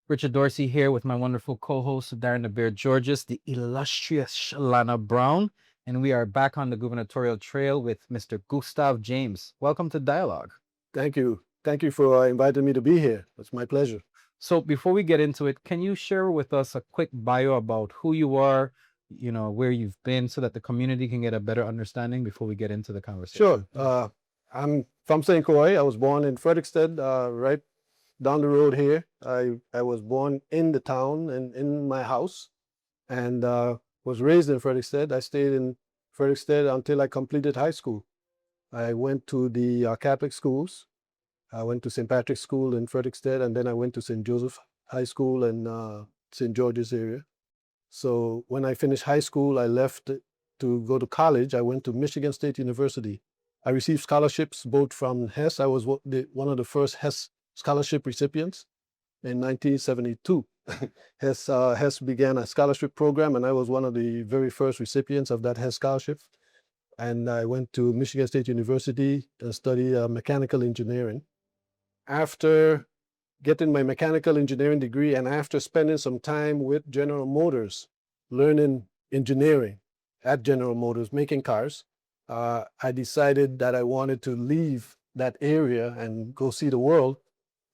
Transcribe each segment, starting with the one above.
Richard Dorsey here with my wonderful co-host Daren the Bear Georges, the illustrious Chalana Brown, and we are back on the Gubernatorial Trail with Mr. Gustave James. Welcome to Dialogue. Thank you. Thank you for inviting me to be here. It's my pleasure. So before we get into it, can you share with us a quick bio about who you are, where you've been, so that the community can get a better understanding before we get into the conversation? Sure. I'm from St. Croix. I was born in Frederickstead, right down the road here. I was born in the town and in my house, and was raised in Frederickstead. I stayed in Frederickstead until I completed high school. I went to the Catholic schools. I went to St. Patrick's School in Frederickstead, and then I went to St. Joseph High School in St. George's area. So when I finished high school, I left to go to college. I went to Michigan State University. I received scholarships both from Hess. I was one of the first Hess scholarship recipients in 1972. Hess began a scholarship program, and I was one of the very first recipients of that Hess scholarship. And I went to Michigan State University to study mechanical engineering. After getting my mechanical engineering degree and after spending some time with General Motors, learning engineering at General Motors, making cars, I decided that I wanted to leave that area and go see the world.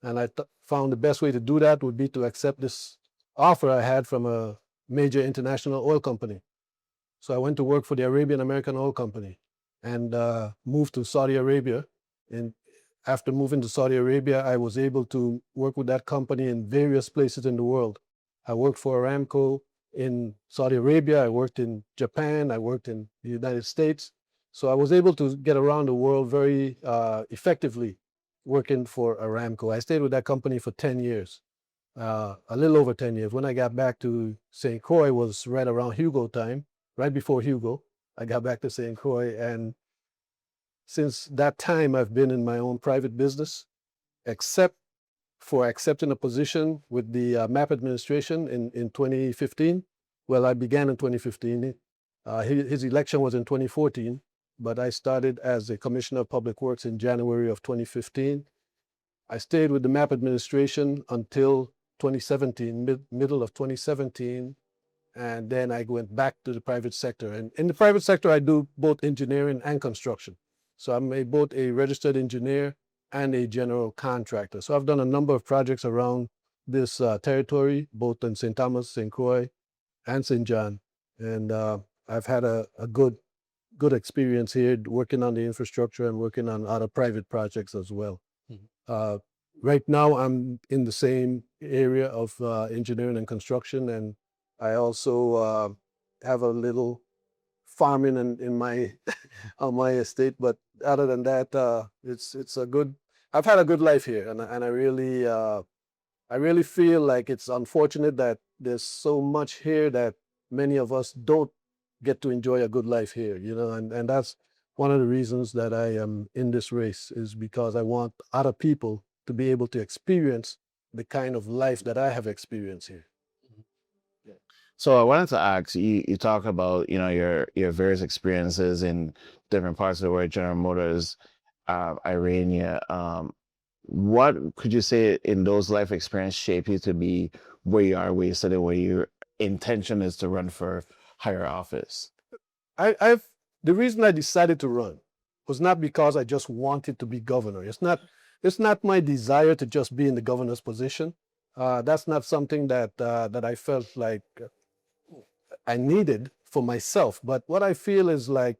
And I found the best way to do that would be to accept this offer I had from a major international oil company. So I went to work for the Arabian American Oil Company and moved to Saudi Arabia. And after moving to Saudi Arabia, I was able to work with that company in various places in the world. I worked for Aramco in Saudi Arabia, I worked in Japan, I worked in the United States. So I was able to get around the world very effectively working for Aramco. I stayed with that company for 10 years, a little over 10 years. When I got back to St. Croix, was right around Hugo time, right before Hugo. I got back to St. Croix, and since that time, I've been in my own private business, except for accepting a position with the MAP administration in 2015. Well, I began in 2015. His election was in 2014, but I started as a Commissioner of Public Works in January of 2015. I stayed with the MAP administration until 2017, middle of 2017, and then I went back to the private sector. And in the private sector, I do both engineering and construction. So I'm both a registered engineer and a general contractor. So I've done a number of projects around this territory, both in St. Thomas, St. Croix, and St. John. And I've had a good experience here working on the infrastructure and working on other private projects as well. Mm-hmm. Right now, I'm in the same area of engineering and construction, and I also have a little farming in my on my estate. But other than that, it's a good. I've had a good life here, and I really feel like it's unfortunate that there's so much here that many of us don't get to enjoy a good life here. And that's one of the reasons that I am in this race, is because I want other people to be able to experience the kind of life that I have experienced here. So I wanted to ask you talk about, your various experiences in different parts of the world, General Motors, Irania. What could you say in those life experiences shape you to be where you are, where you study, where your intention is to run for higher office? The reason I decided to run was not because I just wanted to be governor. It's not my desire to just be in the governor's position. That's not something that I felt like I needed for myself. But what I feel is like,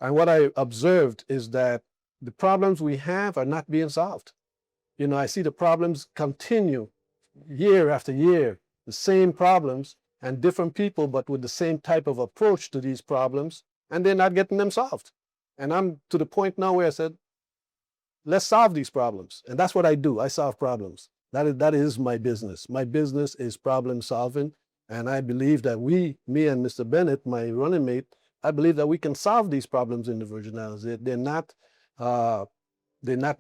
and what I observed is that the problems we have are not being solved. I see the problems continue year after year, the same problems and different people, but with the same type of approach to these problems, and they're not getting them solved. And I'm to the point now where I said, let's solve these problems. And that's what I do. I solve problems. That is my business. My business is problem solving. And I believe that me and Mr. Bennett, my running mate, I believe that we can solve these problems in the Virgin Islands. They're not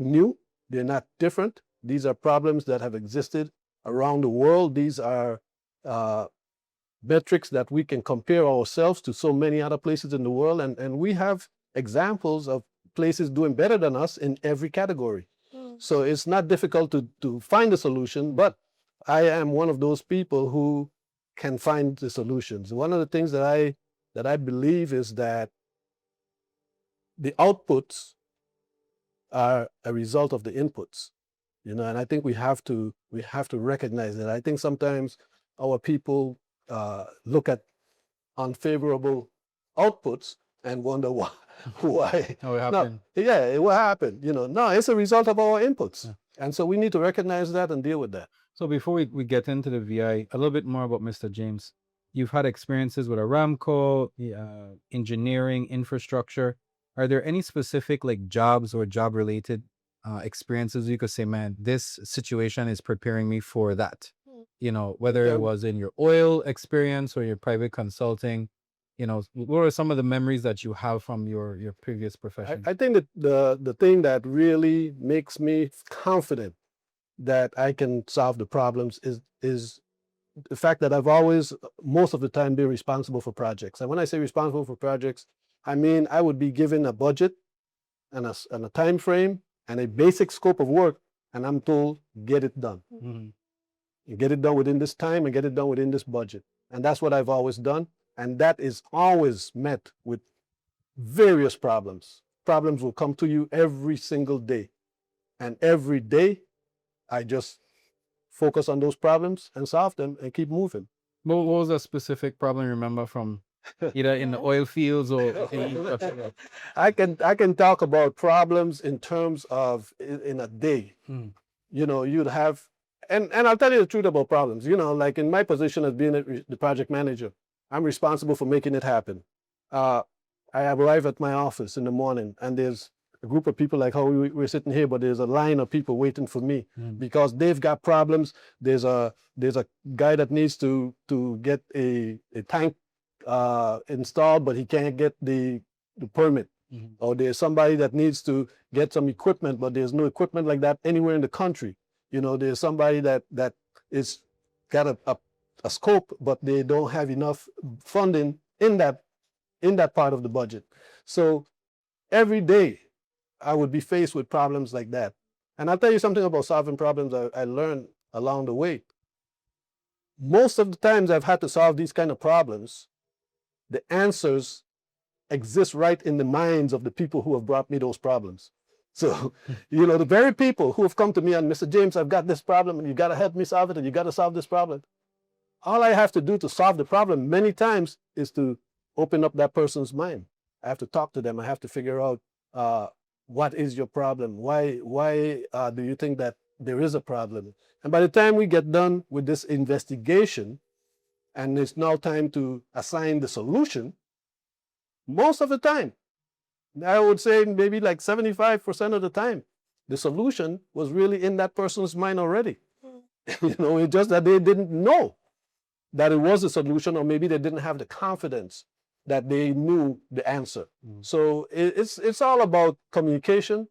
new. They're not different. These are problems that have existed around the world. These are metrics that we can compare ourselves to so many other places in the world. And we have examples of places doing better than us in every category. So it's not difficult to find a solution, but I am one of those people who can find the solutions. One of the things that I believe is that the outputs are a result of the inputs, and I think we have to recognize that. I think sometimes our people look at unfavorable outputs and wonder why. Why? Oh, it No, happened. yeah, what happened? No, it's a result of our inputs, Yeah. and so we need to recognize that and deal with that. So before we get into the VI, a little bit more about Mr. James. You've had experiences with Aramco, engineering, infrastructure. Are there any specific like jobs or job related experiences you could say, man, this situation is preparing me for that? Whether it Okay. was in your oil experience or your private consulting, what are some of the memories that you have from your previous profession? I think that the thing that really makes me confident that I can solve the problems is the fact that I've always, most of the time, been responsible for projects. And when I say responsible for projects, I mean I would be given a budget and a time frame and a basic scope of work, and I'm told, get it done. Mhm. You get it done within this time and get it done within this budget. And that's what I've always done. And that is always met with various problems. Problems will come to you every single day. And every day, I just focus on those problems and solve them and keep moving. What was a specific problem you remember from either in the oil fields or in I can talk about problems in terms of in a day. Hmm. You'd have, and I'll tell you the truth about problems. Like in my position as being the project manager, I'm responsible for making it happen. I arrive at my office in the morning, and there's a group of people like how we're sitting here, but there's a line of people waiting for me because they've got problems. There's a guy that needs to get a tank installed, but he can't get the permit. Or there's somebody that needs to get some equipment, but there's no equipment like that anywhere in the country. There's somebody that is got a scope, but they don't have enough funding in that part of the budget. So every day I would be faced with problems like that. And I'll tell you something about solving problems I learned along the way. Most of the times I've had to solve these kind of problems, the answers exist right in the minds of the people who have brought me those problems. So, the very people who have come to me and, Mr. James, I've got this problem and you got to help me solve it and you got to solve this problem. All I have to do to solve the problem many times is to open up that person's mind. I have to talk to them. I have to figure out what is your problem? Why do you think that there is a problem? And by the time we get done with this investigation and it's now time to assign the solution, most of the time, I would say maybe like 75% of the time, the solution was really in that person's mind already. It's just that they didn't know that it was a solution, or maybe they didn't have the confidence that they knew the answer. So it's all about communication.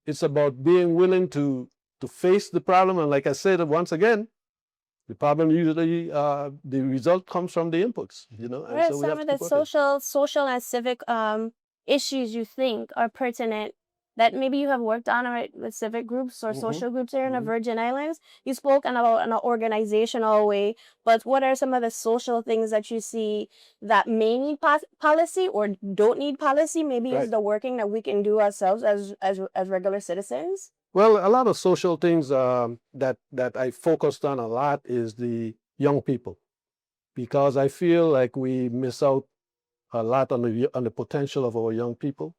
It's about being willing to face the problem. And like I said, once again, the problem usually, the result comes from the inputs, What and are so we some have of to the keep working. social and civic issues you think are pertinent that maybe you have worked on with civic groups or social groups here in the Virgin Islands? You spoke about an organizational way, but what are some of the social things that you see that may need policy or don't need policy? Maybe Right. is the working that we can do ourselves as regular citizens? Well, a lot of social things that I focused on a lot is the young people, because I feel like we miss out a lot on the potential of our young people.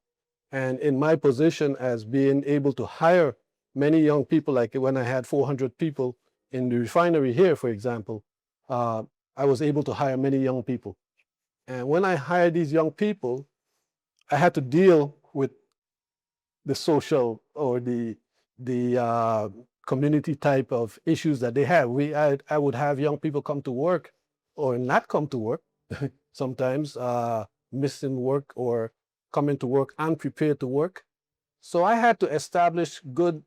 And in my position as being able to hire many young people, like when I had 400 people in the refinery here, for example, I was able to hire many young people. And when I hired these young people, I had to deal with the social or the community type of issues that they have. I would have young people come to work or not come to work, sometimes missing work or coming to work unprepared to work. So I had to establish good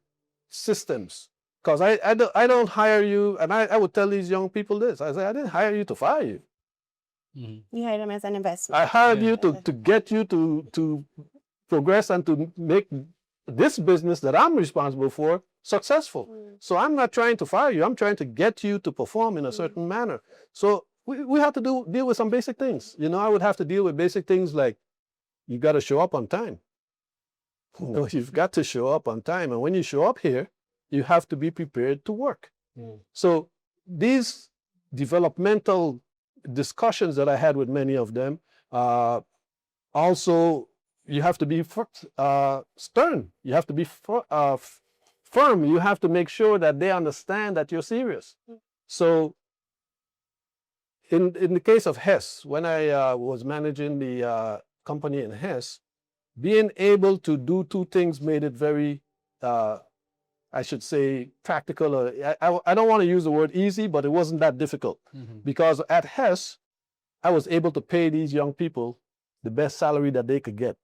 systems, because I don't hire you, and I would tell these young people this. I say, I didn't hire you to fire you. You hired them as an investment. I hired you to get you to progress and to make this business that I'm responsible for successful. So I'm not trying to fire you. I'm trying to get you to perform in a certain manner. So we have to deal with some basic things. You know, I would have to deal with basic things like you got to show up on time. You know, you've got to show up on time. And when you show up here, you have to be prepared to work. So these developmental discussions that I had with many of them, also, you have to be stern. You have to be firm. You have to make sure that they understand that you're serious. So in the case of Hess, when I was managing the company in Hess, being able to do two things made it very, I should say, practical. I don't want to use the word easy, but it wasn't that difficult. Because at Hess, I was able to pay these young people the best salary that they could get.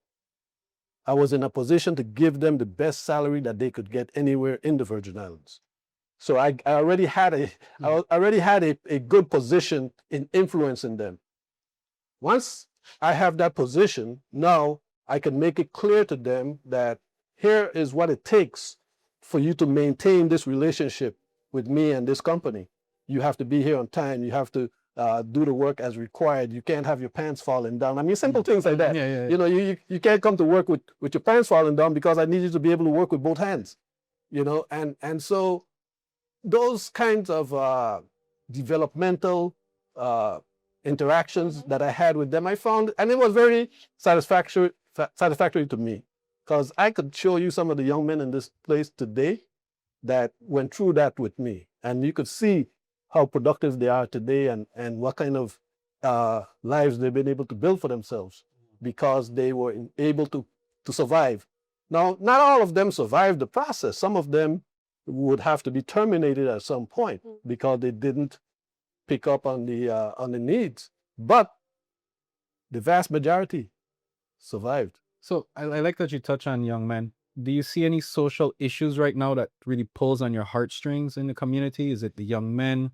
I was in a position to give them the best salary that they could get anywhere in the Virgin Islands. So I already had a good position in influencing them. Once I have that position, now I can make it clear to them that here is what it takes for you to maintain this relationship with me and this company. You have to be here on time. You have to do the work as required. You can't have your pants falling down. I mean, simple things like that. You know, you can't come to work with your pants falling down because I need you to be able to work with both hands. You know, and so those kinds of developmental interactions that I had with them, I found, and it was very satisfactory to me, because I could show you some of the young men in this place today that went through that with me, and you could see how productive they are today and what kind of lives they've been able to build for themselves because they were able to survive. Now, not all of them survived the process. Some of them would have to be terminated at some point because they didn't pick up on the needs. But the vast majority survived. So I like that you touch on young men. Do you see any social issues right now that really pulls on your heartstrings in the community? Is it the young men?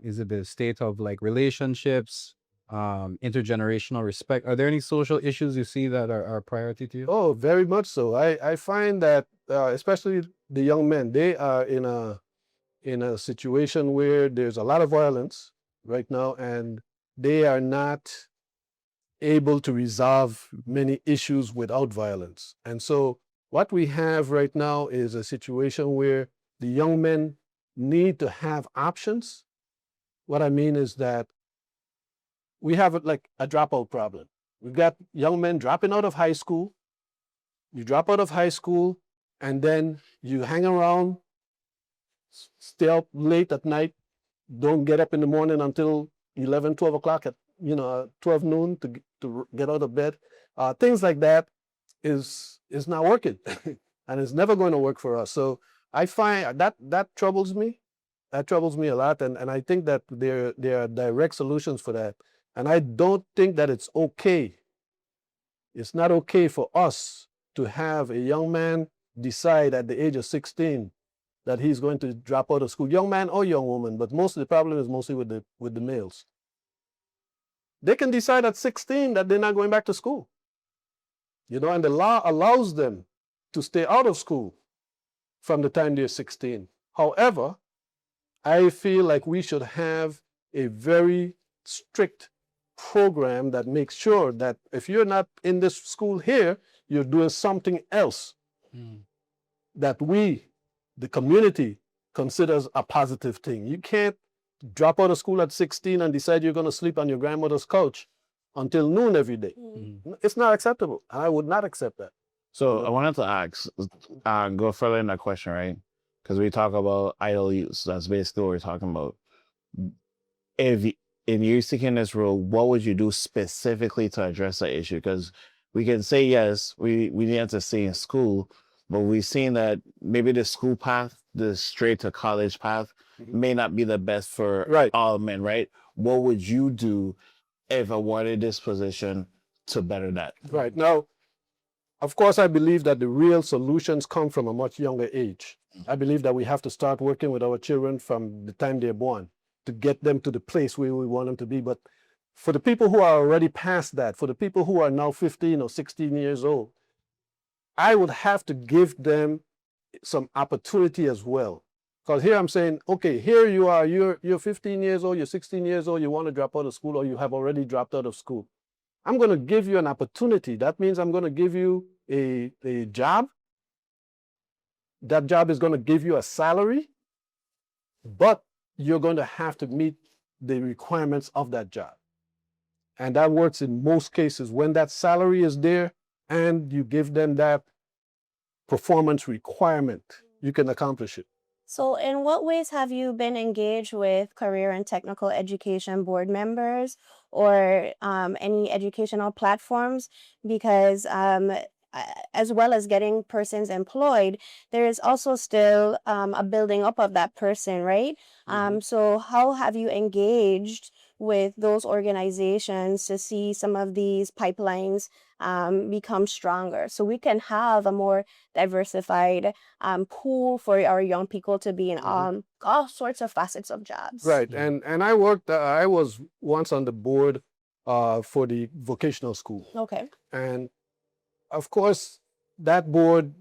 Is it the state of like relationships, intergenerational respect? Are there any social issues you see that are a priority to you? Oh, very much so. I find that especially the young men, they are in a situation where there's a lot of violence right now, and they are not able to resolve many issues without violence. And so what we have right now is a situation where the young men need to have options. What I mean is that we have like a dropout problem. We've got young men dropping out of high school. You drop out of high school and then you hang around, stay up late at night, don't get up in the morning until 11, 12 o'clock at 12 noon to get out of bed. Things like that is not working and it's never going to work for us. So I find that troubles me. That troubles me a lot. And I think that there are direct solutions for that. And I don't think that it's okay. It's not okay for us to have a young man decide at the age of 16 that he's going to drop out of school, young man or young woman, but most of the problem is mostly with the males. They can decide at 16 that they're not going back to school, and the law allows them to stay out of school from the time they're 16. However, I feel like we should have a very strict program that makes sure that if you're not in this school here, you're doing something else that we, the community, considers a positive thing. You can't drop out of school at 16 and decide you're going to sleep on your grandmother's couch until noon every day. It's not acceptable. I would not accept that. So I wanted to ask, go further in that question, right? Because we talk about idle use. That's basically what we're talking about. If in you seeking this role, what would you do specifically to address that issue? Because we can say, yes, we need to stay in school, but we've seen that maybe the school path, the straight to college path, may not be the best for all men, right? What would you do if I wanted this position to better that? Right. Now, of course, I believe that the real solutions come from a much younger age. I believe that we have to start working with our children from the time they're born to get them to the place where we want them to be. But for the people who are already past that, for the people who are now 15 or 16 years old, I would have to give them some opportunity as well. Because here I'm saying, okay, here you are, you're 15 years old, you're 16 years old, you want to drop out of school, or you have already dropped out of school. I'm going to give you an opportunity. That means I'm going to give you a job. That job is going to give you a salary, but you're going to have to meet the requirements of that job. And that works in most cases. When that salary is there and you give them that performance requirement, you can accomplish it. So, in what ways have you been engaged with career and technical education board members or any educational platforms? Because as well as getting persons employed, there is also still a building up of that person, right? So, how have you engaged with those organizations to see some of these pipelines become stronger so we can have a more diversified pool for our young people to be in all sorts of facets of jobs? Right. And I worked, I was once on the board for the vocational school. Okay. And of course, that board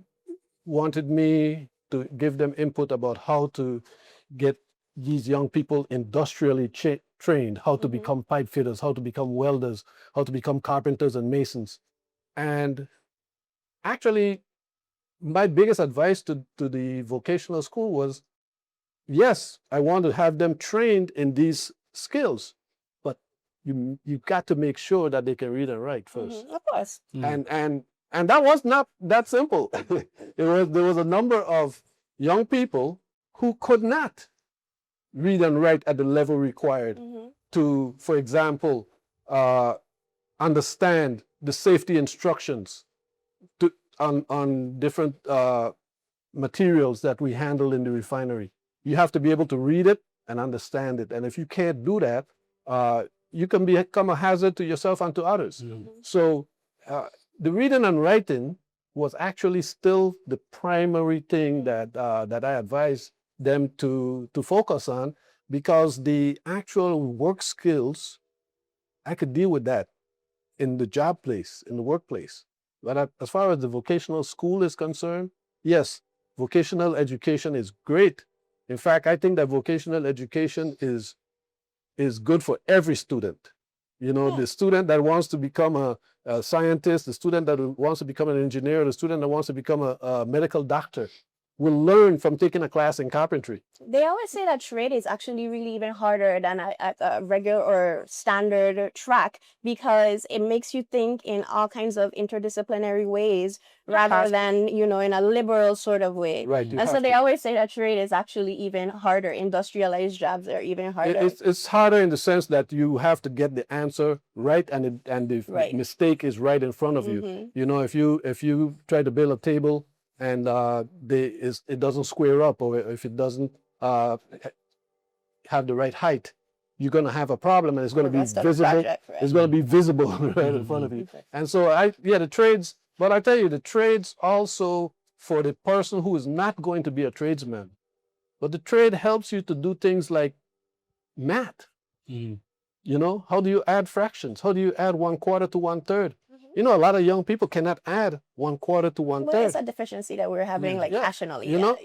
wanted me to give them input about how to get these young people industrially trained, how to become pipe fitters, how to become welders, how to become carpenters and masons. And actually, my biggest advice to the vocational school was, yes, I want to have them trained in these skills, but you got to make sure that they can read and write first. Of course. And that was not that simple. There was a number of young people who could not read and write at the level required to, for example, understand the safety instructions on different materials that we handle in the refinery. You have to be able to read it and understand it. And if you can't do that, you can become a hazard to yourself and to others. So the reading and writing was actually still the primary thing that I advised them to focus on, because the actual work skills, I could deal with that in the job place, in the workplace. But as far as the vocational school is concerned, yes, vocational education is great. In fact, I think that vocational education is good for every student. You know, the student that wants to become a scientist, the student that wants to become an engineer, the student that wants to become a medical doctor will learn from taking a class in carpentry. They always say that trade is actually really even harder than a regular or standard track, because it makes you think in all kinds of interdisciplinary ways rather than, you know, in a liberal sort of way. Right. And so they always say that trade is actually even harder. Industrialized jobs are even harder. It's harder in the sense that you have to get the answer right, and the mistake is right in front of you. You know, if you try to build a table and it doesn't square up, or if it doesn't have the right height, you're going to have a problem, and it's going to be visible. It's going to be visible right in front of you. And so the trades, but I tell you, the trades also, for the person who is not going to be a tradesman, but the trade helps you to do things like math. You know, how do you add fractions? How do you add 1/4 to 1/3? You know, a lot of young people cannot add 1/4 to 1/3. Well, it's a deficiency that we're having, like, nationally. You know,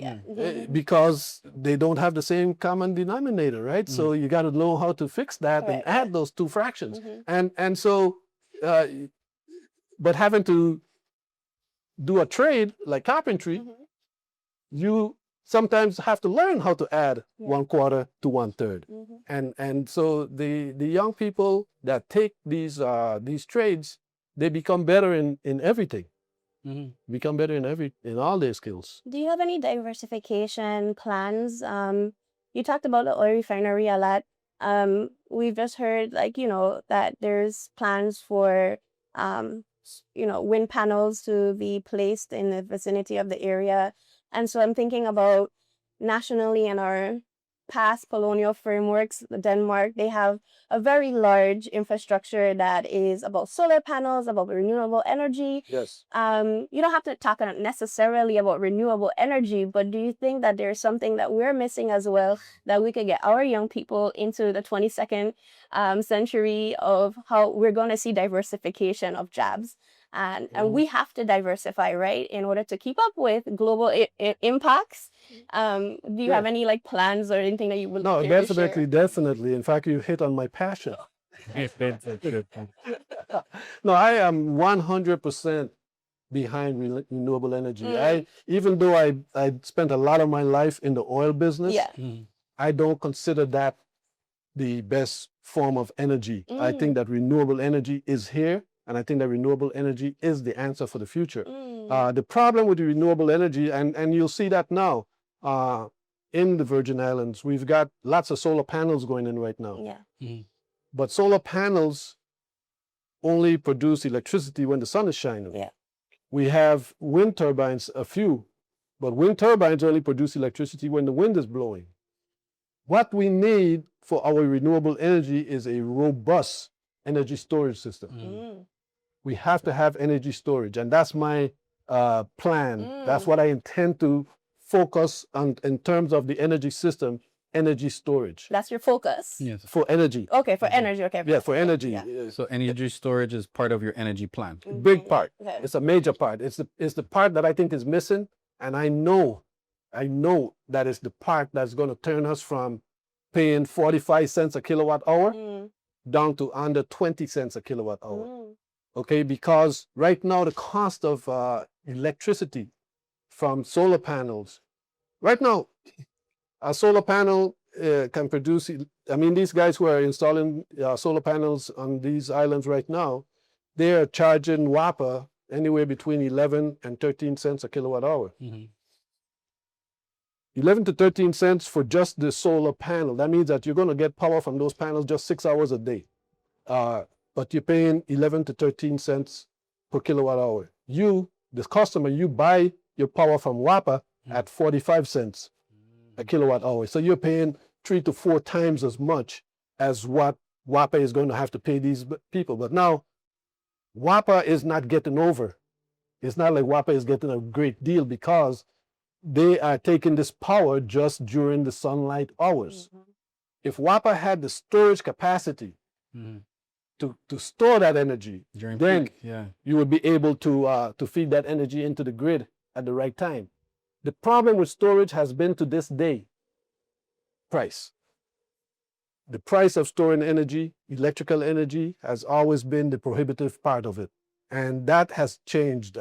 because they don't have the same common denominator, right? So you got to know how to fix that and add those two fractions. And so, but having to do a trade like carpentry, you sometimes have to learn how to add 1/4 to 1/3. And so the young people that take these trades, they become better in everything. Become better in all their skills. Do you have any diversification plans? You talked about the oil refinery a lot. We've just heard, like, you know, that there's plans for you know, wind panels to be placed in the vicinity of the area. And so I'm thinking about nationally in our past colonial frameworks, Denmark, they have a very large infrastructure that is about solar panels, about renewable energy. Yes. You don't have to talk necessarily about renewable energy, but do you think that there's something that we're missing as well, that we could get our young people into the 22nd century of how we're going to see diversification of jobs? and we have to diversify, right, in order to keep up with global impacts. Do you have any like plans or anything that you would No, care to share? definitely. In fact, you hit on my passion. No, I am 100% behind renewable energy. Even though I spent a lot of my life in the oil business, Yeah. I don't consider that the best form of energy. I think that renewable energy is here, and I think that renewable energy is the answer for the future. The problem with the renewable energy, and you'll see that now in the Virgin Islands, we've got lots of solar panels going in right now. Yeah. But solar panels only produce electricity when the sun is shining. Yeah. We have wind turbines, a few, but wind turbines only produce electricity when the wind is blowing. What we need for our renewable energy is a robust energy storage system. We have to have energy storage, and that's my plan. That's what I intend to focus on in terms of the energy system, energy storage. That's your focus. Yes. For energy. Okay, for energy. Okay. Yeah, for energy. Yeah. So energy storage is part of your energy plan. Big part. Okay. It's a major part. It's the part that I think is missing, and I know that is the part that's going to turn us from paying 45 cents a kilowatt hour down to under 20 cents a kilowatt hour. Okay, because right now the cost of electricity from solar panels, right now, a solar panel can produce, I mean, these guys who are installing solar panels on these islands right now, they are charging WAPA anywhere between 11 and 13 cents a kilowatt hour. 11 to 13 cents for just the solar panel. That means that you're going to get power from those panels just 6 hours a day. But you're paying 11 to 13 cents per kilowatt hour. You, the customer, you buy your power from WAPA at 45 cents a kilowatt hour. So you're paying 3 to 4 times as much as what WAPA is going to have to pay these people. But now, WAPA is not getting over. It's not like WAPA is getting a great deal because they are taking this power just during the sunlight hours. If WAPA had the storage capacity to store that energy, During then peak, yeah. you would be able to feed that energy into the grid at the right time. The problem with storage has been to this day, price. The price of storing energy, electrical energy, has always been the prohibitive part of it. And that has changed,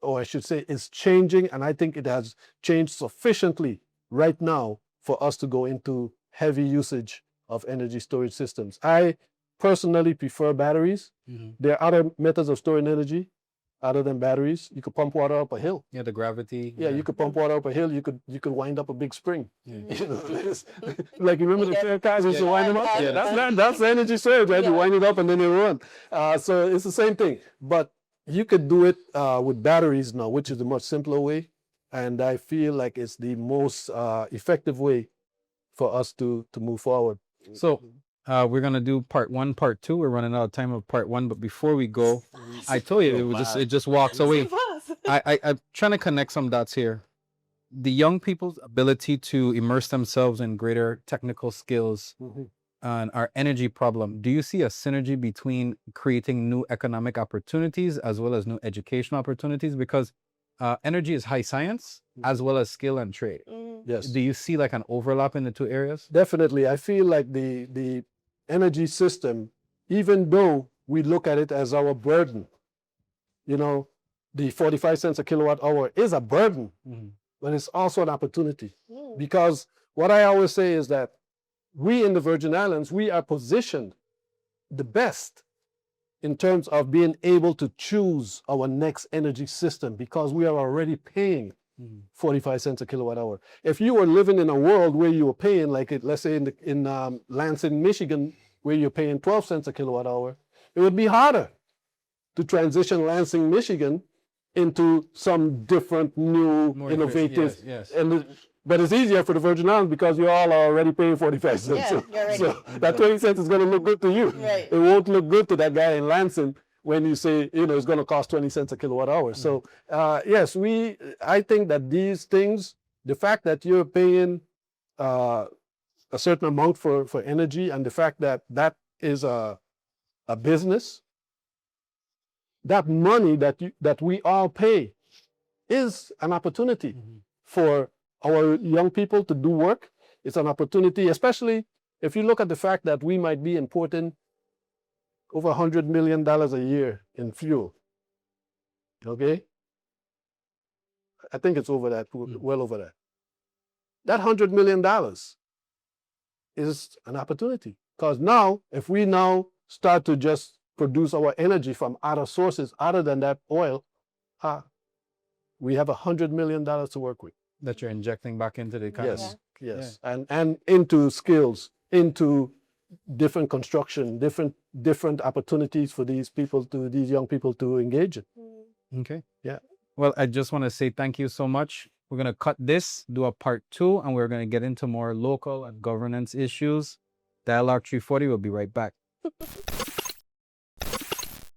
or I should say is changing, and I think it has changed sufficiently right now for us to go into heavy usage of energy storage systems. I personally prefer batteries. There are other methods of storing energy other than batteries. You could pump water up a hill. Yeah, the gravity. Yeah, you could pump water up a hill. You could wind up a big spring. You know, like you remember the fair cars used to wind them up. Yeah, that's the energy storage, right? You wind it up and then they run. So it's the same thing. But you could do it with batteries now, which is a much simpler way, and I feel like it's the most effective way for us to move forward. So we're gonna do part 1, part 2. We're running out of time of part 1, but before we go, I told you it just walks away. I'm trying to connect some dots here. The young people's ability to immerse themselves in greater technical skills and our energy problem. Do you see a synergy between creating new economic opportunities as well as new educational opportunities? Because energy is high science as well as skill and trade. Yes. Do you see like an overlap in the 2 areas? Definitely. I feel like the energy system, even though we look at it as our burden, you know, the 45 cents a kilowatt hour is a burden, but it's also an opportunity. Because what I always say is that we in the Virgin Islands, we are positioned the best in terms of being able to choose our next energy system because we are already paying 45 cents a kilowatt hour. If you were living in a world where you were paying, like let's say in Lansing, Michigan, where you're paying 12 cents a kilowatt hour, it would be harder to transition Lansing, Michigan into some different new More innovative. yes. But it's easier for the Virgin Islands because you all are already paying 45 cents. Yeah, you're right. So that 20 cents is going to look good to you. Right. It won't look good to that guy in Lansing when you say, you know, it's going to cost 20 cents a kilowatt hour. So yes, I think that these things, the fact that you're paying a certain amount for energy and the fact that that is a business, that money that we all pay is an opportunity for our young people to do work. It's an opportunity, especially if you look at the fact that we might be importing over $100 million a year in fuel. Okay? I think it's over that, well over that. That $100 million is an opportunity. Because now, if we now start to just produce our energy from other sources other than that oil, we have $100 million to work with. That you're injecting back into the economy. Yes. And into skills, into different construction, different opportunities for these young people to engage in. Okay. Yeah. Well, I just want to say thank you so much. We're going to cut this, do a part 2, and we're going to get into more local and governance issues. Dialogue 340 will be right back.